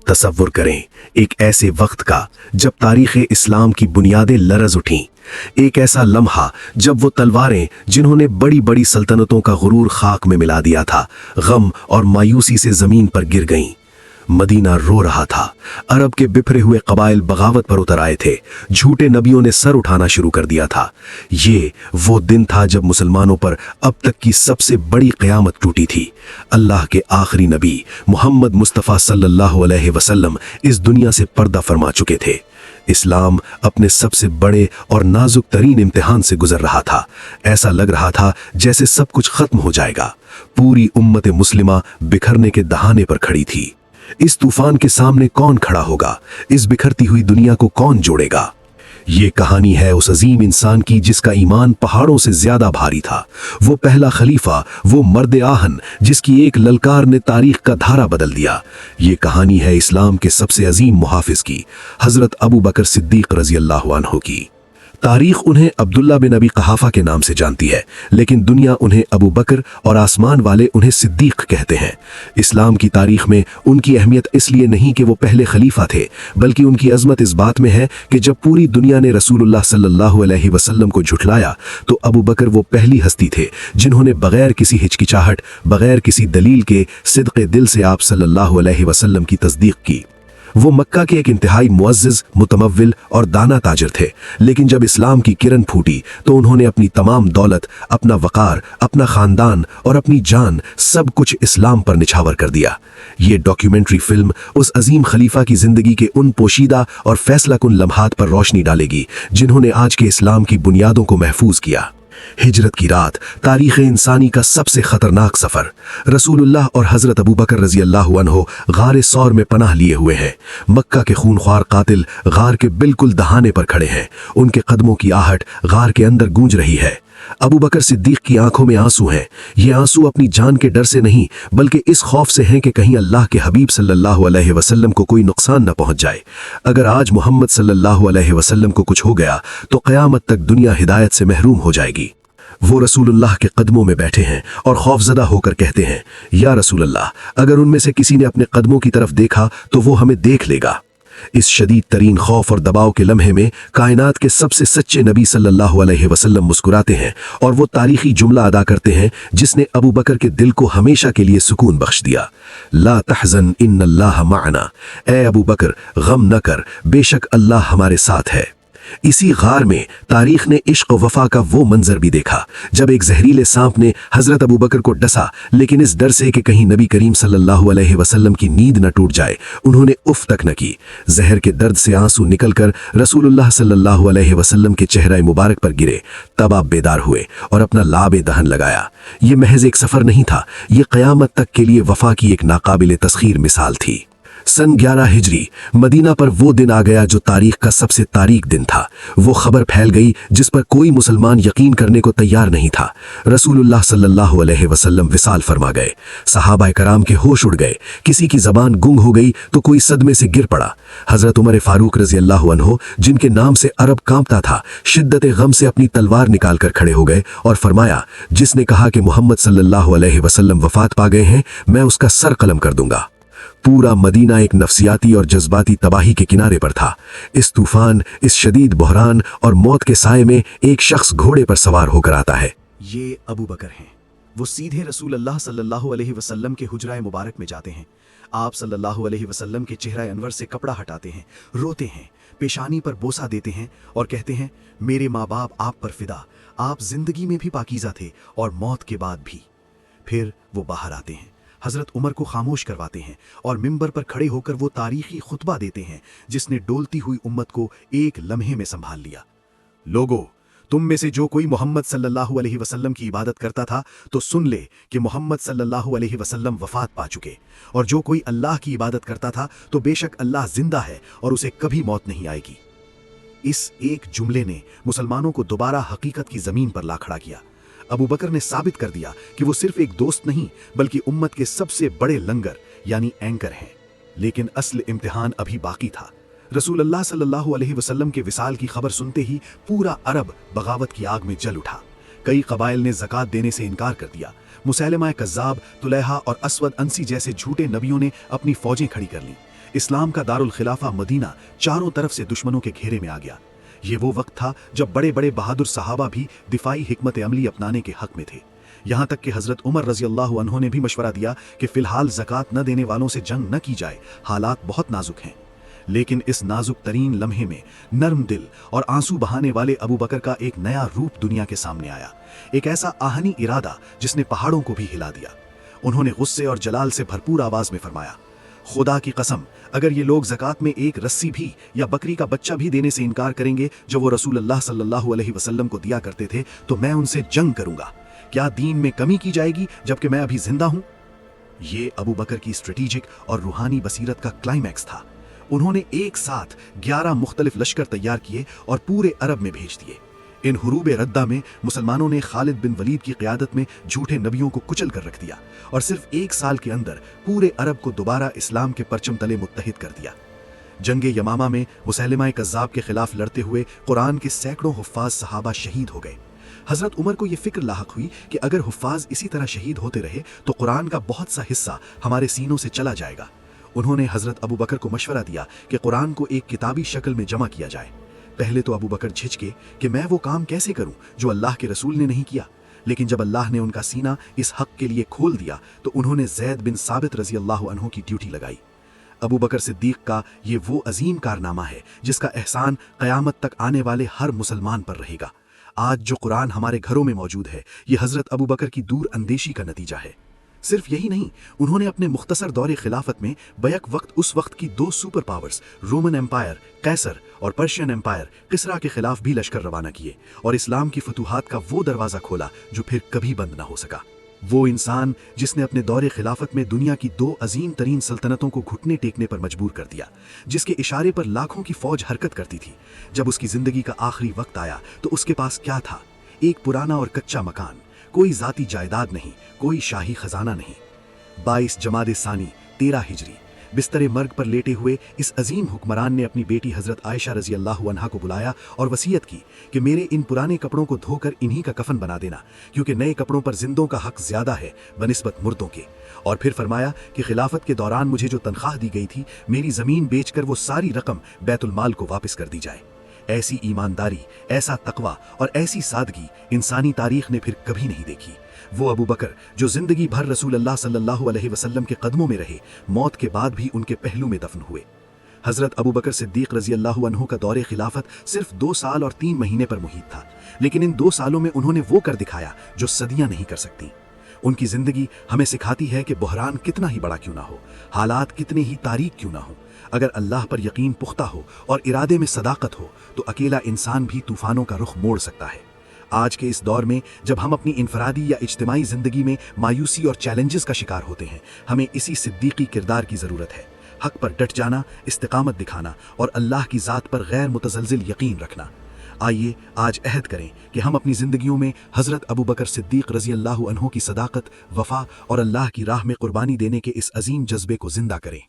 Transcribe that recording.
तसव्वुर करें एक ऐसे वक्त का जब तारीख़ इस्लाम की बुनियादें लरज़ उठीं, एक ऐसा लम्हा जब वो तलवारें जिन्होंने बड़ी बड़ी सल्तनतों का गुरूर खाक में मिला दिया था, गम और मायूसी से ज़मीन पर गिर गईं। मदीना रो रहा था। अरब के बिखरे हुए कबाइल बगावत पर उतर आए थे। झूठे नबियों ने सर उठाना शुरू कर दिया था। ये वो दिन था जब मुसलमानों पर अब तक की सबसे बड़ी क़यामत टूटी थी। अल्लाह के आखिरी नबी मोहम्मद मुस्तफ़ा सल्लल्लाहु अलैहि वसल्लम इस दुनिया से पर्दा फरमा चुके थे। इस्लाम अपने सबसे बड़े और नाजुक तरीन इम्तिहान से गुजर रहा था। ऐसा लग रहा था जैसे सब कुछ खत्म हो जाएगा। पूरी उम्मत मुस्लिमा बिखरने के दहाने पर खड़ी थी। इस तूफान के सामने कौन खड़ा होगा? इस बिखरती हुई दुनिया को कौन जोड़ेगा? ये कहानी है उस अजीम इंसान की जिसका ईमान पहाड़ों से ज्यादा भारी था। वो पहला खलीफा, वो मर्द आहन जिसकी एक ललकार ने तारीख का धारा बदल दिया। ये कहानी है इस्लाम के सबसे अजीम मुहाफिज की, हजरत अबू बकर सिद्दीक रजी अल्लाह अन्हु की। तारीख उन्हें अब्दुल्ला बिन अबी कहाफा के नाम से जानती है, लेकिन दुनिया उन्हें अबू बकर और आसमान वाले उन्हें सिद्दीक कहते हैं। इस्लाम की तारीख में उनकी अहमियत इसलिए नहीं कि वो पहले खलीफा थे, बल्कि उनकी अजमत इस बात में है कि जब पूरी दुनिया ने रसूलुल्लाह सल्लल्लाहु अलैहि वसल्लम को झुठलाया तो अबू बकर वो पहली हस्ती थे जिन्होंने बगैर किसी हिचकिचाहट, बगैर किसी दलील के सिद्क़े दिल से आप सल्लल्लाहु अलैहि वसल्लम की तस्दीक की। वो मक्का के एक इंतहाई मुअज़्ज़िज़, मुतमव्विल और दाना ताजिर थे, लेकिन जब इस्लाम की किरण फूटी तो उन्होंने अपनी तमाम दौलत, अपना वक़ार, अपना ख़ानदान और अपनी जान सब कुछ इस्लाम पर निछावर कर दिया। ये डॉक्यूमेंट्री फिल्म उस अजीम खलीफा की ज़िंदगी के उन पोशीदा और फैसलाकुन लम्हात पर रोशनी डालेगी जिन्होंने आज के इस्लाम की बुनियादों को महफूज किया। हिजरत की रात, तारीख़ इंसानी का सबसे खतरनाक सफ़र। रसूलुल्लाह और हज़रत अबू बकर रज़ी अल्लाह अन्हु गारे सौर में पनाह लिए हुए हैं। मक्का के खूनख्वार कातिल गार के बिल्कुल दहाने पर खड़े हैं। उनके कदमों की आहट गार के अंदर गूंज रही है। अबू बकर सिद्दीक की आंखों में आंसू हैं। ये आंसू अपनी जान के डर से नहीं, बल्कि इस खौफ से हैं कि कहीं अल्लाह के हबीब सल्लल्लाहु अलैहि वसल्लम को कोई नुकसान न पहुंच जाए। अगर आज मोहम्मद सल्लल्लाहु अलैहि वसल्लम को कुछ हो गया तो क़यामत तक दुनिया हिदायत से महरूम हो जाएगी। वो रसूलुल्लाह के कदमों में बैठे हैं और खौफजदा होकर कहते हैं, या रसूलल्लाह, अगर उनमें से किसी ने अपने कदमों की तरफ देखा तो वो हमें देख लेगा। इस शदीद तरीन खौफ और दबाव के लम्हे में कायनात के सबसे सच्चे नबी सल्लल्लाहु अलैहि वसल्लम मुस्कुराते हैं और वो तारीखी जुमला अदा करते हैं जिसने अबू बकर के दिल को हमेशा के लिए सुकून बख्श दिया। ला तहज़न इन्नल्लाह माअना, ए अबू बकर गम न कर, बेशक अल्लाह हमारे साथ है। इसी गार में तारीख ने इश्क व वफा का वो मंजर भी देखा जब एक जहरीले सांप ने हजरत अबू बकर को डसा, लेकिन इस डर से कि कहीं नबी करीम सल्लल्लाहु अलैहि वसल्लम की नींद न टूट जाए उन्होंने उफ तक न की। जहर के दर्द से आंसू निकलकर रसूलुल्लाह सल्लल्लाहु अलैहि वसल्लम के चेहरा मुबारक पर गिरे। तब आप बेदार हुए और अपना लाबे दहन लगाया। ये महज एक सफर नहीं था, ये क़यामत तक के लिए वफा की एक नाकाबिले तस्खीर मिसाल थी। सन 11 हिजरी मदीना पर वो दिन आ गया जो तारीख का सबसे तारीख दिन था। वो खबर फैल गई जिस पर कोई मुसलमान यकीन करने को तैयार नहीं था। रसूलुल्लाह सल्लल्लाहु अलैहि वसल्लम विसाल फरमा गए। सहाबा कराम के होश उड़ गए। किसी की जबान गुंग हो गई तो कोई सदमे से गिर पड़ा। हजरत उमर फारूक रजी अल्लाह अन्हु, जिनके नाम से अरब कांपता था, शिद्दत गम से अपनी तलवार निकाल कर खड़े हो गए और फरमाया, जिसने कहा कि मोहम्मद सल्लल्लाहु अलैहि वसल्लम वफात पा गए हैं, मैं उसका सर कलम कर दूंगा। पूरा मदीना एक नफ्सियाती और जज्बाती तबाही के किनारे पर था। इस तूफान, इस शदीद बहरान और मौत के साए में एक शख्स घोड़े पर सवार होकर आता है। ये अबू बकर हैं। वो सीधे रसूल अल्लाह सल्लल्लाहु अलैहि वसल्लम के हुजरा मुबारक में जाते हैं। आप सल्लल्लाहु अलैहि वसल्लम के चेहरा अनवर से कपड़ा हटाते हैं, रोते हैं, पेशानी पर बोसा देते हैं और कहते हैं, मेरे माँ बाप आप पर फिदा, आप जिंदगी में भी पाकीज़ा थे और मौत के बाद भी। फिर वो बाहर आते हैं, हजरत उमर को खामोश करवाते हैं और मिंबर पर खड़े होकर वो तारीखी खुतबा देते हैं जिसने डोलती हुई उम्मत को एक लम्हे में संभाल लिया। लोगो, तुम में से जो कोई मोहम्मद सल्लल्लाहु अलैहि वसल्लम की इबादत करता था तो सुन ले कि मोहम्मद सल्लल्लाहु अलैहि वसल्लम वफात पा चुके, और जो कोई अल्लाह की इबादत करता था तो बेशक अल्लाह जिंदा है और उसे कभी मौत नहीं आएगी। इस एक जुमले ने मुसलमानों को दोबारा हकीकत की जमीन पर ला खड़ा किया। अबू बकर ने साबित कर दिया कि वो सिर्फ एक दोस्त नहीं बल्कि उम्मत के सबसे बड़े लंगर यानी एंकर हैं। लेकिन असल इम्तिहान अभी बाकी था। रसूलुल्लाह सल्लल्लाहु अलैहि वसल्लम के विसाल की खबर सुनते ही पूरा अरब बगावत की आग में जल उठा। कई कबाइल ने ज़कात देने से इनकार कर दिया। मुसैलमा कज़्ज़ाब, तुलैहा और असवद अंसी जैसे झूठे नबियों ने अपनी फौजें खड़ी कर लीं। इस्लाम का दारुल खिलाफा मदीना चारों तरफ से दुश्मनों के घेरे में आ गया। ये वो वक्त था जब बड़े बड़े बहादुर सहाबा भी दिफाई हिकमत अमली अपनाने के हक में थे। यहाँ तक कि हजरत उमर रजी अल्लाह अन्हु ने भी मशवरा दिया कि फिलहाल ज़कात न देने वालों से जंग न की जाए, हालात बहुत नाजुक हैं। लेकिन इस नाजुक तरीन लम्हे में नर्म दिल और आंसू बहाने वाले अबू बकर का एक नया रूप दुनिया के सामने आया, एक ऐसा आहनी इरादा जिसने पहाड़ों को भी हिला दिया। उन्होंने गुस्से और जलाल से भरपूर आवाज में फरमाया, खुदा की कसम, अगर ये लोग ज़कात में एक रस्सी भी या बकरी का बच्चा भी देने से इनकार करेंगे जो वो रसूल अल्लाह सल्लल्लाहु अलैहि वसल्लम को दिया करते थे, तो मैं उनसे जंग करूंगा। क्या दीन में कमी की जाएगी जबकि मैं अभी जिंदा हूं? ये अबू बकर की स्ट्रेटेजिक और रूहानी बसीरत का क्लाइमैक्स था। उन्होंने एक साथ 11 मुख्तलिफ लश्कर तैयार किए और पूरे अरब में भेज दिए। इन हुरूब रद्दा में मुसलमानों ने खालिद बिन वलीद की क़ियादत में झूठे नबियों को कुचल कर रख दिया और सिर्फ एक साल के अंदर पूरे अरब को दोबारा इस्लाम के परचम तले मुत्तहिद कर दिया। जंगे यमामा में मुसैलिमा कज़्ज़ाब के खिलाफ लड़ते हुए कुरान के सैकड़ों हुफ्फाज सहाबा शहीद हो गए। हजरत उमर को यह फिक्र लाहक हुई कि अगर हुफ्फाज इसी तरह शहीद होते रहे तो कुरान का बहुत सा हिस्सा हमारे सीनों से चला जाएगा। उन्होंने हजरत अबू बकर को मशवरा दिया कि कुरान को एक किताबी शक्ल में जमा किया जाए। पहले तो अबू बकर झिझके कि मैं वो काम कैसे करूं जो अल्लाह के रसूल ने नहीं किया, लेकिन जब अल्लाह ने उनका सीना इस हक के लिए खोल दिया तो उन्होंने ज़ैद बिन साबित रजी अल्लाह अन्हु की ड्यूटी लगाई। अबू बकर सिद्दीक का ये वो अजीम कारनामा है जिसका एहसान क़यामत तक आने वाले हर मुसलमान पर रहेगा। आज जो कुरान हमारे घरों में मौजूद है, ये हजरत अबू बकर की दूर अंदेशी का नतीजा है। सिर्फ यही नहीं, उन्होंने अपने मुख्तसर दौरे खिलाफत में बैक वक्त उस वक्त की 2 सुपर पावर्स रोमन एम्पायर कैसर और पर्शियन एम्पायर किसरा के खिलाफ भी लश्कर रवाना किए और इस्लाम की फतूहात का वो दरवाज़ा खोला जो फिर कभी बंद ना हो सका। वो इंसान जिसने अपने दौरे खिलाफत में दुनिया की 2 अजीम तरीन सल्तनतों को घुटने टेकने पर मजबूर कर दिया, जिसके इशारे पर लाखों की फौज हरकत करती थी। जब उसकी जिंदगी का आखिरी वक्त आया तो उसके पास क्या था? एक पुराना और कच्चा मकान, कोई जाती जायदाद नहीं, कोई शाही खजाना नहीं। 22 जमाद सानी 13 हिजरी बिस्तरे मर्ग पर लेटे हुए इस अजीम हुक्मरान ने अपनी बेटी हजरत आयशा रजी अल्लाह अन्हा को बुलाया और वसीयत की कि मेरे इन पुराने कपड़ों को धोकर इन्हीं का कफन बना देना, क्योंकि नए कपड़ों पर जिंदों का हक ज्यादा है बनिस्बत मुर्दों के। और फिर फरमाया कि खिलाफत के दौरान मुझे जो तनख्वाह दी गई थी, मेरी जमीन बेचकर वो सारी रकम बैतुल माल को वापस कर दी जाए। ऐसी ईमानदारी, ऐसा तकवा और ऐसी सादगी इंसानी तारीख ने फिर कभी नहीं देखी। वो अबू बकर जो जिंदगी भर रसूल अल्लाह सल्लल्लाहु अलैहि वसल्लम के कदमों में रहे, मौत के बाद भी उनके पहलू में दफन हुए। हजरत अबू बकर सिद्दीक रजी अल्लाह अन्हु का दौरे खिलाफत सिर्फ 2 साल और 3 महीने पर मुहीत था, लेकिन इन 2 सालों में उन्होंने वो कर दिखाया जो सदियां नहीं कर सकती। उनकी जिंदगी हमें सिखाती है कि बहरान कितना ही बड़ा क्यों ना हो, हालात कितने ही तारीक क्यों ना हो, अगर अल्लाह पर यकीन पुख्ता हो और इरादे में सदाकत हो तो अकेला इंसान भी तूफानों का रुख मोड़ सकता है। आज के इस दौर में जब हम अपनी इनफरादी या इज्तिमाई जिंदगी में मायूसी और चैलेंजेस का शिकार होते हैं, हमें इसी सिद्दीकी किरदार की ज़रूरत है। हक पर डट जाना, इस्तिकामत दिखाना और अल्लाह की ज़ात पर गैर मुतज़लज़िल यकीन रखना। आइए आज अहद करें कि हम अपनी ज़िंदगियों में हज़रत अबू बकर सिद्दीक रज़ी अल्लाह अन्हु की सदाकत, वफ़ा और अल्लाह की राह में कुर्बानी देने के इस अजीम जज्बे को ज़िंदा करें।